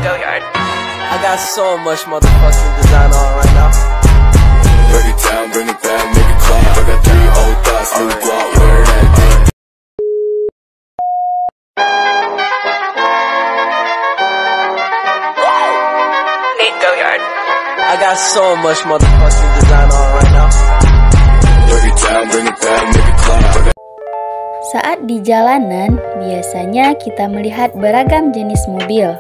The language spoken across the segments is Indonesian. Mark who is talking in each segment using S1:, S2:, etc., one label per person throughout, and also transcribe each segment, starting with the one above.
S1: Gilliard. I got so much motherfucking design on right now.
S2: Break it down, bring it back, make it clap. I got 3 old thoughts, new guap, wear that thing.
S1: Nate Gilliard. I got so much motherfucking design on right now.
S2: Break it down, bring it back, make it clap.
S3: Saat di jalanan, biasanya kita melihat beragam jenis mobil.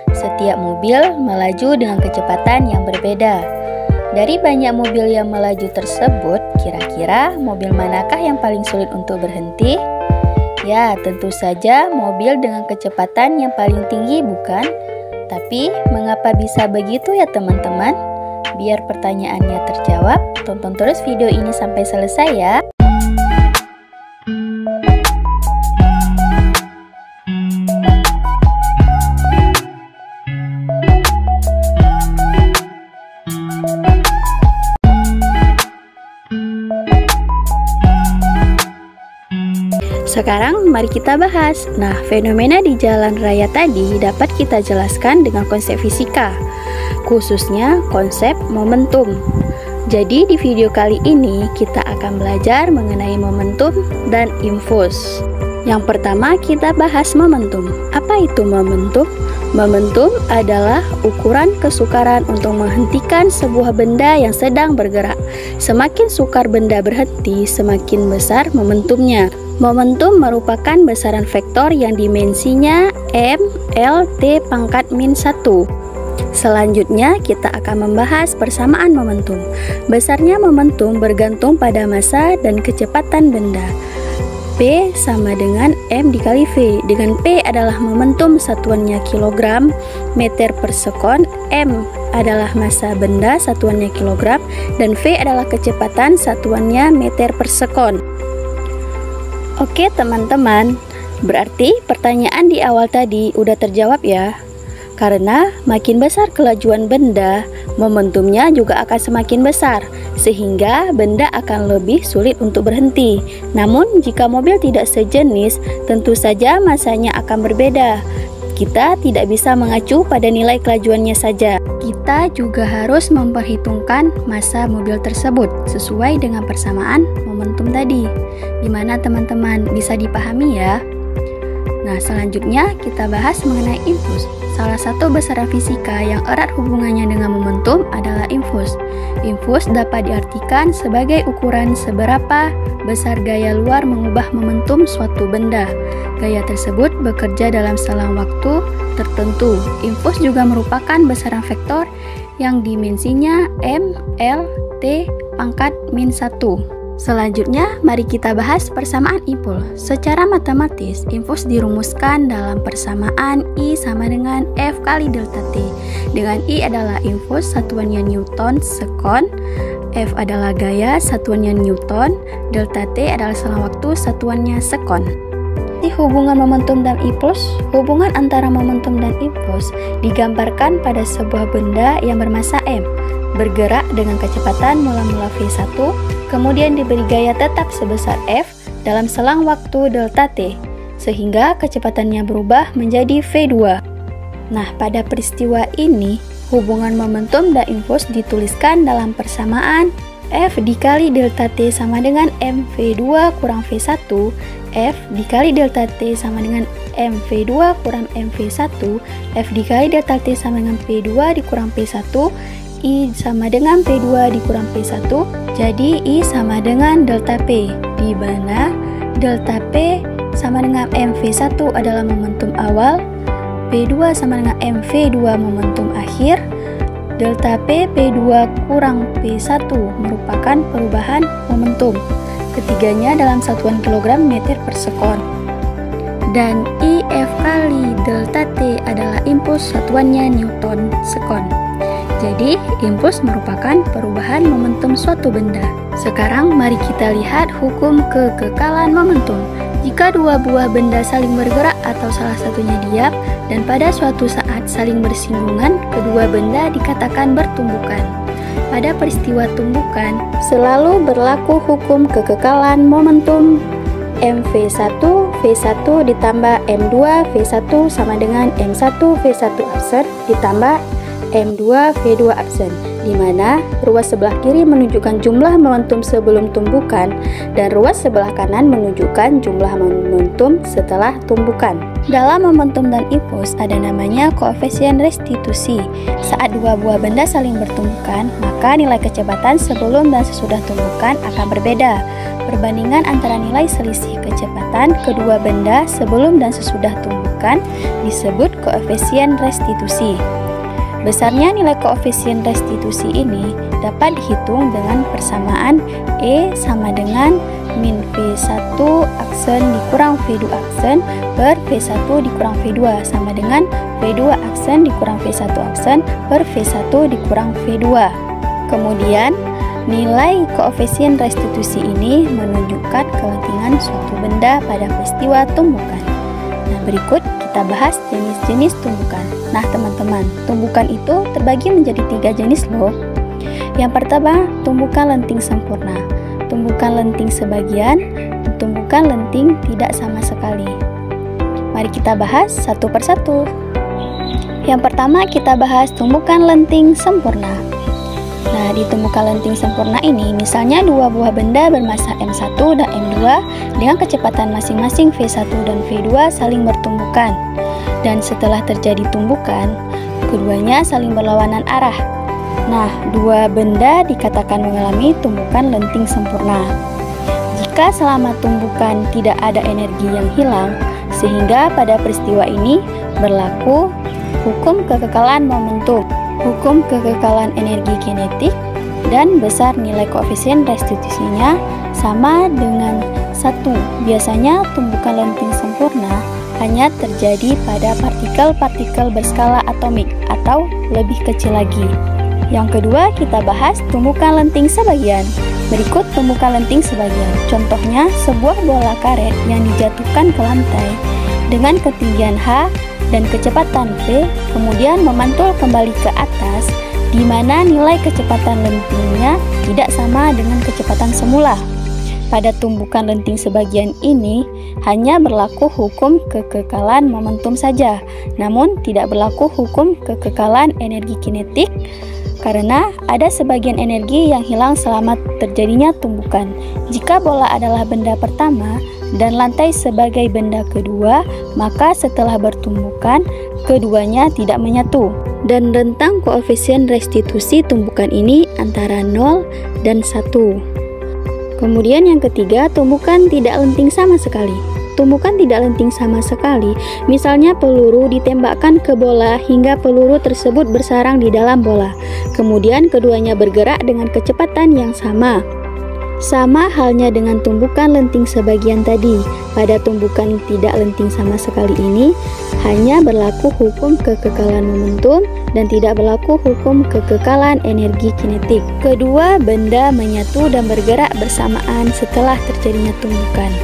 S3: Setiap mobil melaju dengan kecepatan yang berbeda. Dari banyak mobil yang melaju tersebut, kira-kira mobil manakah yang paling sulit untuk berhenti? Ya, tentu saja mobil dengan kecepatan yang paling tinggi, bukan? Tapi, mengapa bisa begitu ya teman-teman? Biar pertanyaannya terjawab, tonton terus video ini sampai selesai ya. Sekarang mari kita bahas. Nah, fenomena di jalan raya tadi dapat kita jelaskan dengan konsep fisika, khususnya konsep momentum. Jadi di video kali ini kita akan belajar mengenai momentum dan impuls. Yang pertama kita bahas momentum. Apa itu momentum? Momentum adalah ukuran kesukaran untuk menghentikan sebuah benda yang sedang bergerak. Semakin sukar benda berhenti, semakin besar momentumnya. Momentum merupakan besaran vektor yang dimensinya m, l, t pangkat min 1. Selanjutnya kita akan membahas persamaan momentum. Besarnya momentum bergantung pada massa dan kecepatan benda. P sama dengan m dikali v, dengan P adalah momentum satuannya kilogram meter per sekon, m adalah massa benda satuannya kilogram, dan v adalah kecepatan satuannya meter per sekon. Oke teman-teman, berarti pertanyaan di awal tadi udah terjawab ya. Karena makin besar kelajuan benda, momentumnya juga akan semakin besar, sehingga benda akan lebih sulit untuk berhenti. Namun jika mobil tidak sejenis, tentu saja massanya akan berbeda. Kita tidak bisa mengacu pada nilai kelajuannya saja. Kita juga harus memperhitungkan massa mobil tersebut sesuai dengan persamaan momentum tadi. Gimana teman-teman, bisa dipahami ya? Nah, selanjutnya kita bahas mengenai impuls. Salah satu besaran fisika yang erat hubungannya dengan momentum adalah impuls. Impuls dapat diartikan sebagai ukuran seberapa besar gaya luar mengubah momentum suatu benda. Gaya tersebut bekerja dalam selang waktu tertentu. Impuls juga merupakan besaran vektor yang dimensinya m, l, t pangkat min 1. Selanjutnya, mari kita bahas persamaan impuls. Secara matematis, impuls dirumuskan dalam persamaan I sama dengan F kali delta T. Dengan I adalah impuls satuannya Newton sekon, F adalah gaya satuannya Newton, delta T adalah selang waktu satuannya sekon. Di hubungan momentum dan impuls, hubungan antara momentum dan impuls digambarkan pada sebuah benda yang bermassa m, bergerak dengan kecepatan mula-mula v1, kemudian diberi gaya tetap sebesar f dalam selang waktu delta t, sehingga kecepatannya berubah menjadi v2. Nah, pada peristiwa ini, hubungan momentum dan impuls dituliskan dalam persamaan f dikali delta t sama dengan mv2 kurang v1, f dikali delta t sama dengan mv2 kurang mv1, f dikali delta t sama dengan p2 dikurang p1, I sama dengan P2 dikurang P1, jadi I sama dengan delta P, di mana delta P sama dengan MV1 adalah momentum awal, P2 sama dengan MV2 momentum akhir, delta P, P2 kurang P1 merupakan perubahan momentum. Ketiganya dalam satuan kilogram meter per sekon. Dan IF kali delta T adalah impuls satuannya Newton sekon. Jadi, impuls merupakan perubahan momentum suatu benda. Sekarang mari kita lihat hukum kekekalan momentum. Jika dua buah benda saling bergerak atau salah satunya diam, dan pada suatu saat saling bersinggungan, kedua benda dikatakan bertumbukan. Pada peristiwa tumbukan, selalu berlaku hukum kekekalan momentum. MV1 V1 ditambah M2 V1 sama dengan M1 V1 absen ditambah M2 V2 absen, di mana ruas sebelah kiri menunjukkan jumlah momentum sebelum tumbukan dan ruas sebelah kanan menunjukkan jumlah momentum setelah tumbukan. Dalam momentum dan impuls ada namanya koefisien restitusi. Saat dua buah benda saling bertumbukan, maka nilai kecepatan sebelum dan sesudah tumbukan akan berbeda. Perbandingan antara nilai selisih kecepatan kedua benda sebelum dan sesudah tumbukan disebut koefisien restitusi. Besarnya nilai koefisien restitusi ini dapat dihitung dengan persamaan E sama dengan min V1 aksen dikurang V2 aksen per V1 dikurang V2 sama dengan V2 aksen dikurang V1 aksen per V1 dikurang V2. Kemudian, nilai koefisien restitusi ini menunjukkan kelentingan suatu benda pada peristiwa tumbukan. Nah, berikut kita bahas jenis-jenis tumbukan. Nah teman-teman, tumbukan itu terbagi menjadi 3 jenis loh. Yang pertama, tumbukan lenting sempurna, tumbukan lenting sebagian, dan tumbukan lenting tidak sama sekali. Mari kita bahas satu persatu. Yang pertama kita bahas tumbukan lenting sempurna. Nah, di tumbukan lenting sempurna ini, misalnya dua buah benda bermassa M1 dan M2 dengan kecepatan masing-masing V1 dan V2 saling bertumbukan. Dan setelah terjadi tumbukan, keduanya saling berlawanan arah. Nah, dua benda dikatakan mengalami tumbukan lenting sempurna. Jika selama tumbukan tidak ada energi yang hilang, sehingga pada peristiwa ini berlaku hukum kekekalan momentum, hukum kekekalan energi kinetik, dan besar nilai koefisien restitusinya sama dengan 1. Biasanya tumbukan lenting sempurna hanya terjadi pada partikel-partikel berskala atomik atau lebih kecil lagi. Yang kedua, kita bahas tumbukan lenting sebagian. Berikut tumbukan lenting sebagian. Contohnya, sebuah bola karet yang dijatuhkan ke lantai dengan ketinggian H dan kecepatan V, kemudian memantul kembali ke atas, di mana nilai kecepatan lentingnya tidak sama dengan kecepatan semula. Pada tumbukan lenting sebagian ini hanya berlaku hukum kekekalan momentum saja, namun tidak berlaku hukum kekekalan energi kinetik karena ada sebagian energi yang hilang selama terjadinya tumbukan. Jika bola adalah benda pertama dan lantai sebagai benda kedua, maka setelah bertumbukan keduanya tidak menyatu. Dan rentang koefisien restitusi tumbukan ini antara 0 dan 1. Kemudian yang ketiga, tumbukan tidak lenting sama sekali. Tumbukan tidak lenting sama sekali, misalnya peluru ditembakkan ke bola hingga peluru tersebut bersarang di dalam bola. Kemudian keduanya bergerak dengan kecepatan yang sama. Sama halnya dengan tumbukan lenting sebagian tadi. Pada tumbukan tidak lenting sama sekali ini hanya berlaku hukum kekekalan momentum dan tidak berlaku hukum kekekalan energi kinetik. Kedua benda menyatu dan bergerak bersamaan setelah terjadinya tumbukan.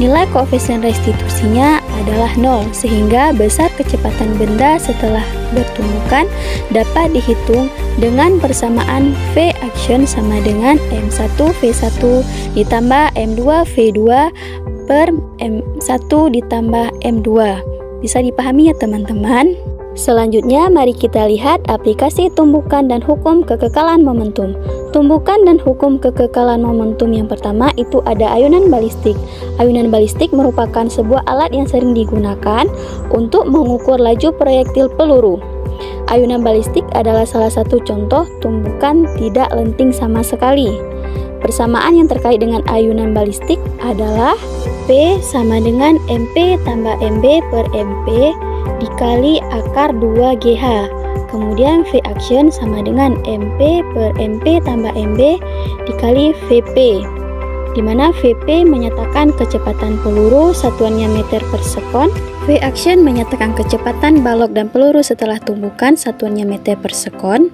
S3: Nilai koefisien restitusinya adalah 0, sehingga besar kecepatan benda setelah bertumbukan dapat dihitung dengan persamaan V action sama dengan M1 V1 ditambah M2 V2 per M1 ditambah M2. Bisa dipahami ya teman-teman? Selanjutnya mari kita lihat aplikasi tumbukan dan hukum kekekalan momentum. Tumbukan dan hukum kekekalan momentum yang pertama itu ada ayunan balistik. Ayunan balistik merupakan sebuah alat yang sering digunakan untuk mengukur laju proyektil peluru. Ayunan balistik adalah salah satu contoh tumbukan tidak lenting sama sekali. Persamaan yang terkait dengan ayunan balistik adalah P sama dengan MP tambah MB per MP dikali akar 2GH. Kemudian V action sama dengan MP per MP tambah MB dikali VP, di mana VP menyatakan kecepatan peluru satuannya meter per sekon, V action menyatakan kecepatan balok dan peluru setelah tumbukan satuannya meter per sekon.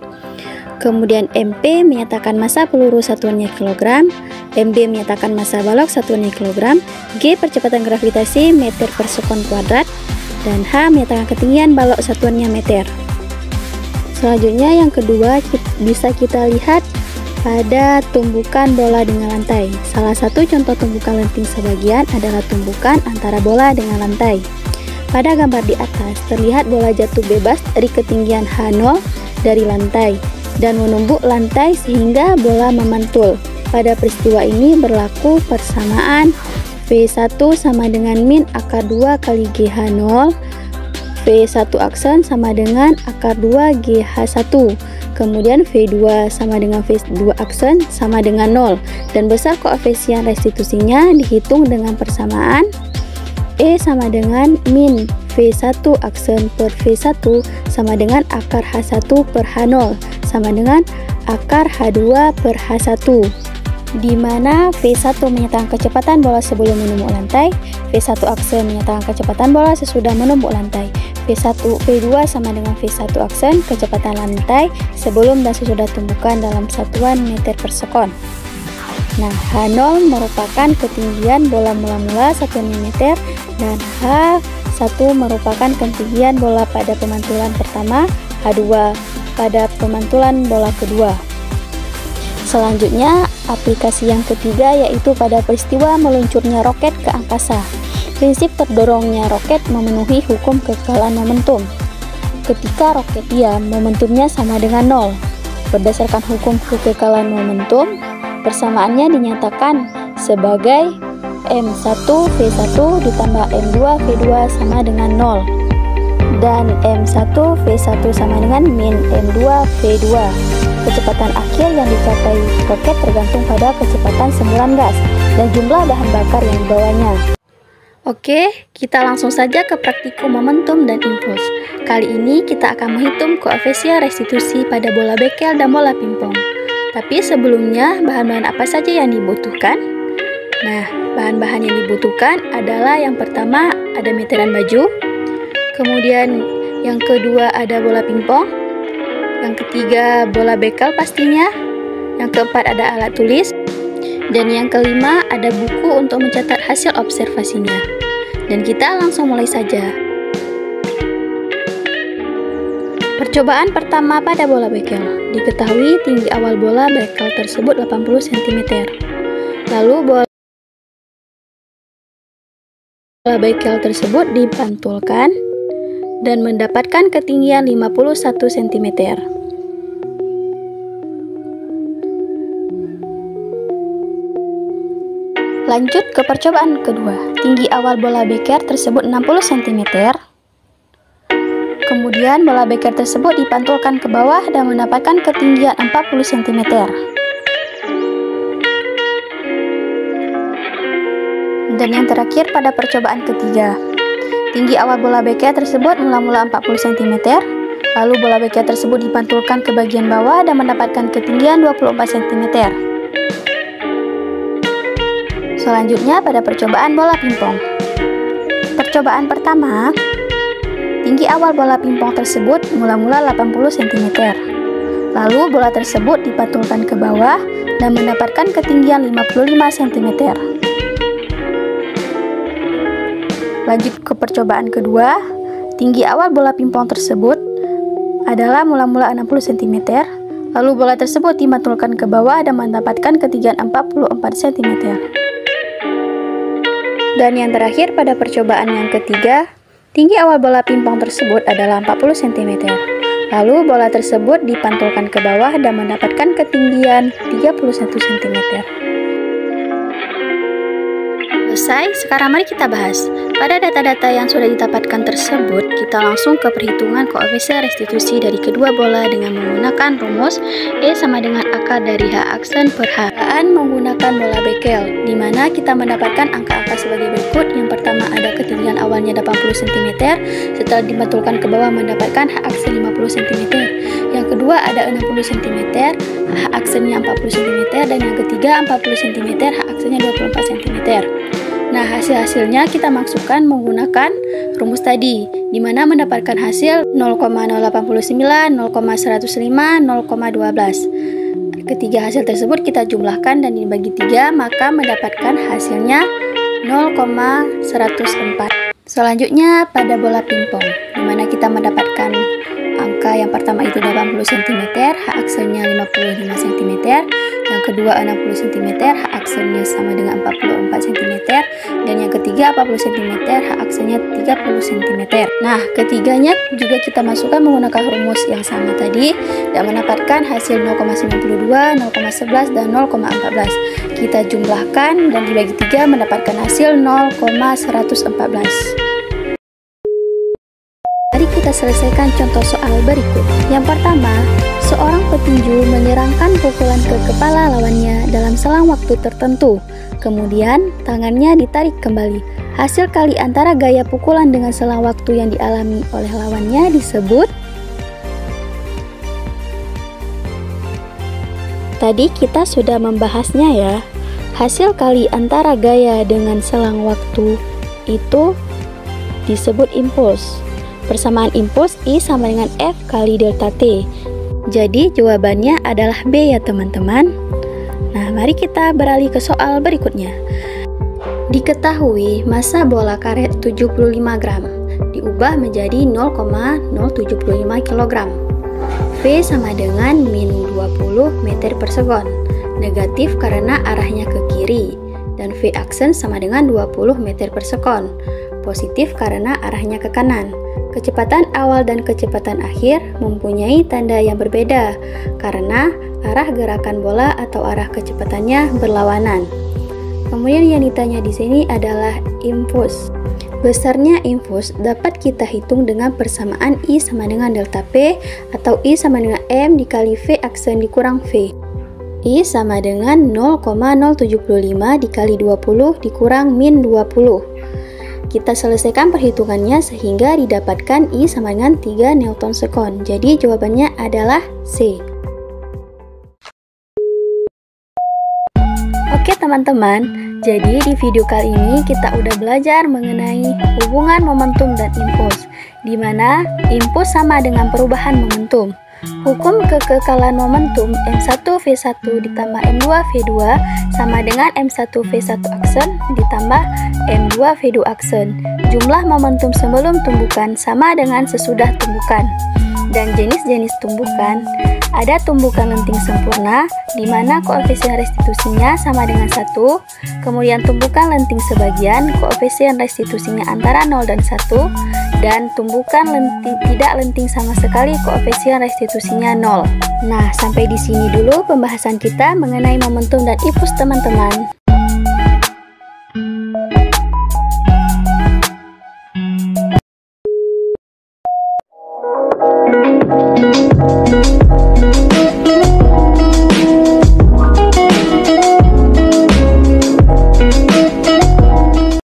S3: Kemudian MP menyatakan massa peluru satuannya kilogram, MB menyatakan massa balok satuannya kilogram, G percepatan gravitasi meter per sekon kuadrat, dan H menyatakan ketinggian balok satuannya meter. Selanjutnya yang kedua bisa kita lihat pada tumbukan bola dengan lantai. Salah satu contoh tumbukan lenting sebagian adalah tumbukan antara bola dengan lantai. Pada gambar di atas terlihat bola jatuh bebas dari ketinggian H0 dari lantai dan menumbuk lantai sehingga bola memantul. Pada peristiwa ini berlaku persamaan V1 sama dengan min akar 2 kali GH0, V1 aksen sama dengan akar 2 GH1, kemudian V2 sama dengan V2 aksen sama dengan 0, dan besar koefisien restitusinya dihitung dengan persamaan E sama dengan min V1 aksen per V1 sama dengan akar H1 per H0 sama dengan akar H2 per H1, di mana V1 menyatakan kecepatan bola sebelum menumbuk lantai, V1 aksen menyatakan kecepatan bola sesudah menumbuk lantai, V2 sama dengan V1 aksen kecepatan lantai sebelum dan sesudah tumbukan dalam satuan meter per sekon. Nah, H0 merupakan ketinggian bola mula-mula 1 mm dan H1 merupakan ketinggian bola pada pemantulan pertama, H2 pada pemantulan bola kedua. Selanjutnya, aplikasi yang ketiga yaitu pada peristiwa meluncurnya roket ke angkasa. Prinsip terdorongnya roket memenuhi hukum kekekalan momentum. Ketika roket diam, momentumnya sama dengan 0. Berdasarkan hukum kekekalan momentum, persamaannya dinyatakan sebagai M1V1 ditambah M2V2 sama dengan 0. Dan M1V1 sama dengan min M2V2. Kecepatan akhir yang dicapai roket tergantung pada kecepatan semburan gas dan jumlah bahan bakar yang dibawanya. Oke, kita langsung saja ke praktikum momentum dan impuls. Kali ini kita akan menghitung koefisien restitusi pada bola bekel dan bola pingpong. Tapi sebelumnya, bahan-bahan apa saja yang dibutuhkan? Nah, bahan-bahan yang dibutuhkan adalah yang pertama ada meteran baju, kemudian yang kedua ada bola pingpong, yang ketiga bola bekel pastinya, yang keempat ada alat tulis, dan yang kelima ada buku untuk mencatat hasil observasinya. Dan kita langsung mulai saja. Percobaan pertama pada bola bekel. Diketahui tinggi awal bola bekel tersebut 80 cm. Lalu bola bekel tersebut dipantulkan dan mendapatkan ketinggian 51 cm. Lanjut ke percobaan kedua. Tinggi awal bola beker tersebut 60 cm. Kemudian bola beker tersebut dipantulkan ke bawah dan mendapatkan ketinggian 40 cm. Dan yang terakhir pada percobaan ketiga. Tinggi awal bola beker tersebut mula-mula 40 cm. Lalu bola beker tersebut dipantulkan ke bagian bawah dan mendapatkan ketinggian 24 cm. Selanjutnya pada percobaan bola pingpong. Percobaan pertama, tinggi awal bola pingpong tersebut mula-mula 80 cm. Lalu bola tersebut dipantulkan ke bawah dan mendapatkan ketinggian 55 cm. Lanjut ke percobaan kedua, tinggi awal bola pingpong tersebut adalah mula-mula 60 cm. Lalu bola tersebut dipantulkan ke bawah dan mendapatkan ketinggian 44 cm. Dan yang terakhir pada percobaan yang ketiga, tinggi awal bola pingpong tersebut adalah 40 cm. Lalu bola tersebut dipantulkan ke bawah dan mendapatkan ketinggian 31 cm. Selesai, sekarang mari kita bahas. Pada data-data yang sudah didapatkan tersebut, kita langsung ke perhitungan koefisien restitusi dari kedua bola dengan menggunakan rumus E sama dengan akar dari H aksen per H. Menggunakan bola bekel, di mana kita mendapatkan angka-angka sebagai berikut. Yang pertama ada ketinggian awalnya 80 cm, setelah dipantulkan ke bawah mendapatkan H aksen 50 cm. Yang kedua ada 60 cm, H aksennya 40 cm, dan yang ketiga 40 cm, H aksennya 24 cm. Nah, hasil-hasilnya kita masukkan menggunakan rumus tadi, di mana mendapatkan hasil 0,089, 0,105, 0,12. Ketiga hasil tersebut kita jumlahkan dan dibagi 3, maka mendapatkan hasilnya 0,104. Selanjutnya pada bola pingpong, di mana kita mendapatkan angka yang pertama itu 80 cm, H aksennya 55 cm. yang kedua 60 cm, H aksennya sama dengan 44 cm, dan yang ketiga 40 cm, H aksennya 30 cm. Nah, ketiganya juga kita masukkan menggunakan rumus yang sama tadi dan mendapatkan hasil 0,92, 0,11, dan 0,14. Kita jumlahkan dan dibagi 3 mendapatkan hasil 0,114. Mari kita selesaikan contoh soal berikut. Yang pertama, seorang petinju menyerangkan pukulan ke kepala lawannya dalam selang waktu tertentu. Kemudian, tangannya ditarik kembali. Hasil kali antara gaya pukulan dengan selang waktu yang dialami oleh lawannya disebut. Tadi kita sudah membahasnya ya. Hasil kali antara gaya dengan selang waktu itu disebut impuls. Persamaan impuls I sama dengan F kali delta T. Jadi jawabannya adalah B ya teman-teman. Nah, mari kita beralih ke soal berikutnya. Diketahui massa bola karet 75 gram diubah menjadi 0,075 kg. V sama dengan min 20 meter per sekon. Negatif karena arahnya ke kiri. Dan V aksen sama dengan 20 meter per sekon. Positif karena arahnya ke kanan. Kecepatan awal dan kecepatan akhir mempunyai tanda yang berbeda karena arah gerakan bola atau arah kecepatannya berlawanan. Kemudian yang ditanya di sini adalah impuls. Besarnya impuls dapat kita hitung dengan persamaan I sama dengan delta P atau I sama dengan M dikali V aksen dikurang V. I sama dengan 0,075 dikali 20 dikurang min 20. Kita selesaikan perhitungannya sehingga didapatkan I sama dengan 3 Newton sekon. Jadi jawabannya adalah C. Oke teman-teman, jadi di video kali ini kita udah belajar mengenai hubungan momentum dan impuls, di mana impuls sama dengan perubahan momentum. Hukum kekekalan momentum M1V1 ditambah M2V2 sama dengan M1V1 aksen ditambah M2V2 aksen. Jumlah momentum sebelum tumbukan sama dengan sesudah tumbukan. Dan jenis-jenis tumbukan, ada tumbukan lenting sempurna di mana koefisien restitusinya sama dengan 1, kemudian tumbukan lenting sebagian, koefisien restitusinya antara 0 dan 1, dan tumbukan tidak lenting sama sekali, koefisien restitusinya 0. Nah, sampai di sini dulu pembahasan kita mengenai momentum dan impuls teman-teman.